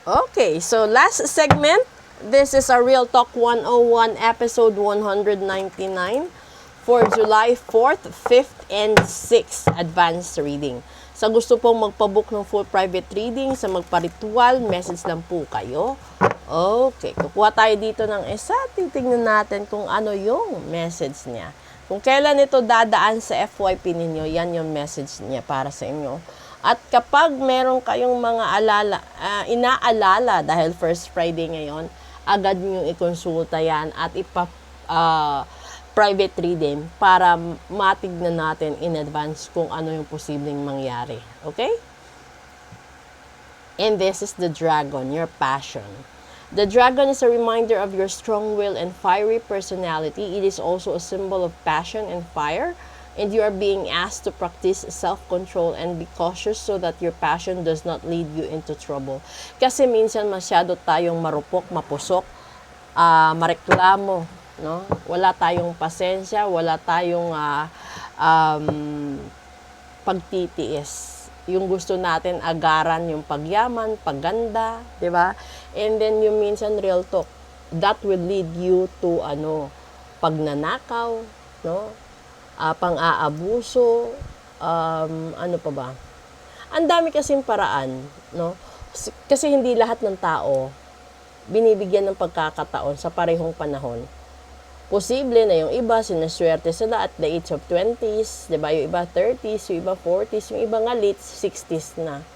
Okay, so last segment. This is a Real Talk 101 episode 199 for July 4th, 5th, and 6th advanced reading. Sa gusto pong magpabook ng full private reading, sa magparitual, message lang po kayo. Okay, kukuha tayo dito ng isa. Titignan natin kung ano yung message niya. Kung kailan ito dadaan sa FYP ninyo, yan yung message niya para sa inyo. At kapag meron kayong mga inaalala dahil first Friday ngayon, agad nyo ikonsulta yan at private reading para matignan natin in advance kung ano yung posibleng mangyari. Okay? And this is the dragon, your passion. The dragon is a reminder of your strong will and fiery personality. It is also a symbol of passion and fire. And you are being asked to practice self-control and be cautious so that your passion does not lead you into trouble. Kasi minsan masyado tayong marupok, mapusok, mareklamo, no? Wala tayong pasensya, wala tayong pagtitiis. Yung gusto natin agaran yung pagyaman, pagganda, 'di ba? And then yung minsan real talk, that will lead you to pagnanakaw, no? Pang-aabuso, ano pa ba? Ang dami kasing paraan, no? Kasi hindi lahat ng tao binibigyan ng pagkakataon sa parehong panahon. Posible na yung iba, sinaswerte sila at the age of 20s, diba? Yung iba 30s, yung iba 40s, yung iba nga late 60s na.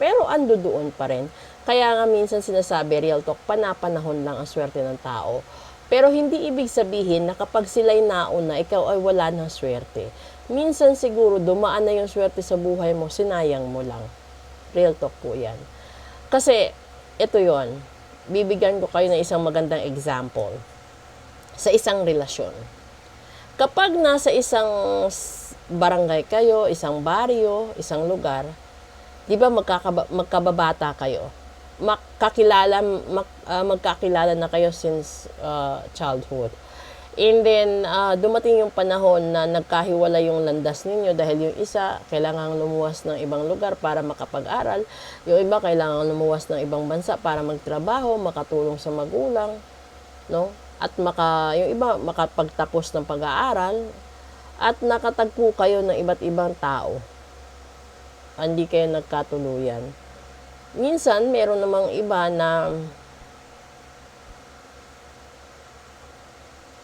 Pero ando doon pa rin. Kaya nga minsan sinasabi, real talk, panapanahon lang ang swerte ng tao. Pero hindi ibig sabihin na kapag sila'y nauna, ikaw ay wala ng swerte. Minsan siguro dumaan na yung swerte sa buhay mo, sinayang mo lang. Real talk po yan. Kasi ito yon, bibigyan ko kayo ng isang magandang example. Sa isang relasyon. Kapag nasa isang barangay kayo, isang baryo, isang lugar, di ba magkababata kayo? Magkakilala na kayo since childhood. And then, dumating yung panahon na nagkahiwala yung landas ninyo dahil yung isa kailangan lumuwas ng ibang lugar para makapag-aral. Yung iba kailangan lumuwas ng ibang bansa para magtrabaho, makatulong sa magulang, no? At yung iba makapagtapos ng pag-aaral at nakatagpo kayo ng iba't ibang tao. Hindi kayo nagkatuluyan. Minsan, meron namang iba na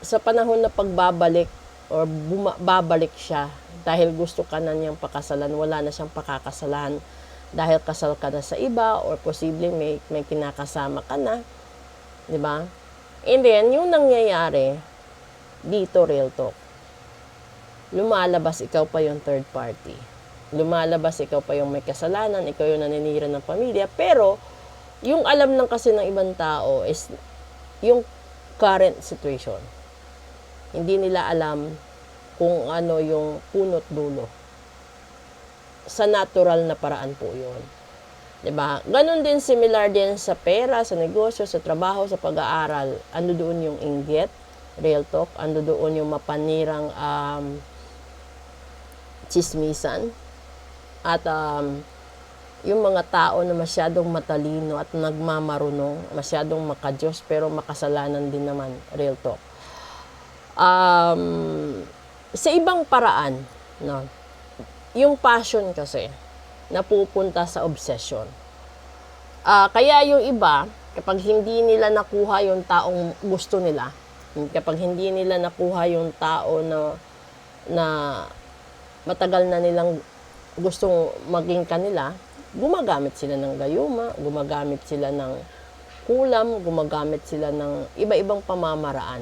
sa panahon na pagbabalik or babalik siya dahil gusto ka na niyang pakasalan, wala na siyang pakakasalan dahil kasal ka na sa iba or posible may kinakasama ka na. Diba? And then, yung nangyayari dito, real talk, lumalabas ikaw pa yung third party. Lumalabas ikaw pa yung may kasalanan, ikaw yung naninira ng pamilya, pero yung alam lang kasi ng ibang tao is yung current situation. Hindi nila alam kung ano yung punot dulo. Sa natural na paraan po yun. Diba? Ganon din, similar din sa pera, sa negosyo, sa trabaho, sa pag-aaral. Ando doon yung inggit, real talk, ando doon yung mapanirang chismisan. At yung mga tao na masyadong matalino at nagmamarunong, masyadong makadiyos pero makasalanan din naman, real talk. Sa ibang paraan, no, yung passion kasi, napupunta sa obsession. Kaya yung iba, kapag hindi nila nakuha yung taong gusto nila, kapag hindi nila nakuha yung tao na matagal na nilang gustong maging kanila, gumagamit sila ng gayuma, gumagamit sila ng kulam, gumagamit sila ng iba-ibang pamamaraan,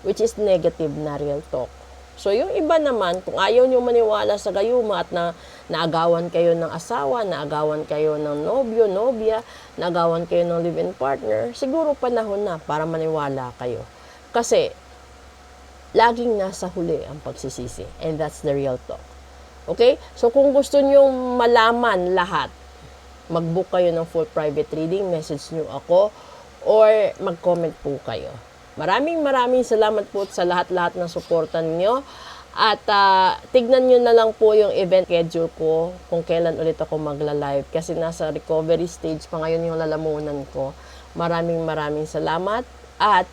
which is negative na real talk. So, yung iba naman, kung ayaw nyo maniwala sa gayuma at naagawan kayo ng asawa, naagawan kayo ng nobyo, nobya, naagawan kayo ng live-in partner, siguro panahon na para maniwala kayo. Kasi, laging nasa huli ang pagsisisi. And that's the real talk. Okay? So, kung gusto nyo malaman lahat, mag-book kayo ng full private reading, message nyo ako, or mag-comment po kayo. Maraming salamat po sa lahat-lahat ng suporta ninyo. At tignan nyo na lang po yung event schedule ko kung kailan ulit ako magla-live kasi nasa recovery stage pa ngayon yung lalamunan ko. Maraming salamat at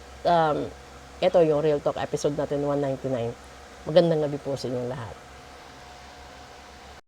ito yung Real Talk episode natin 199. Magandang gabi po sa inyong lahat.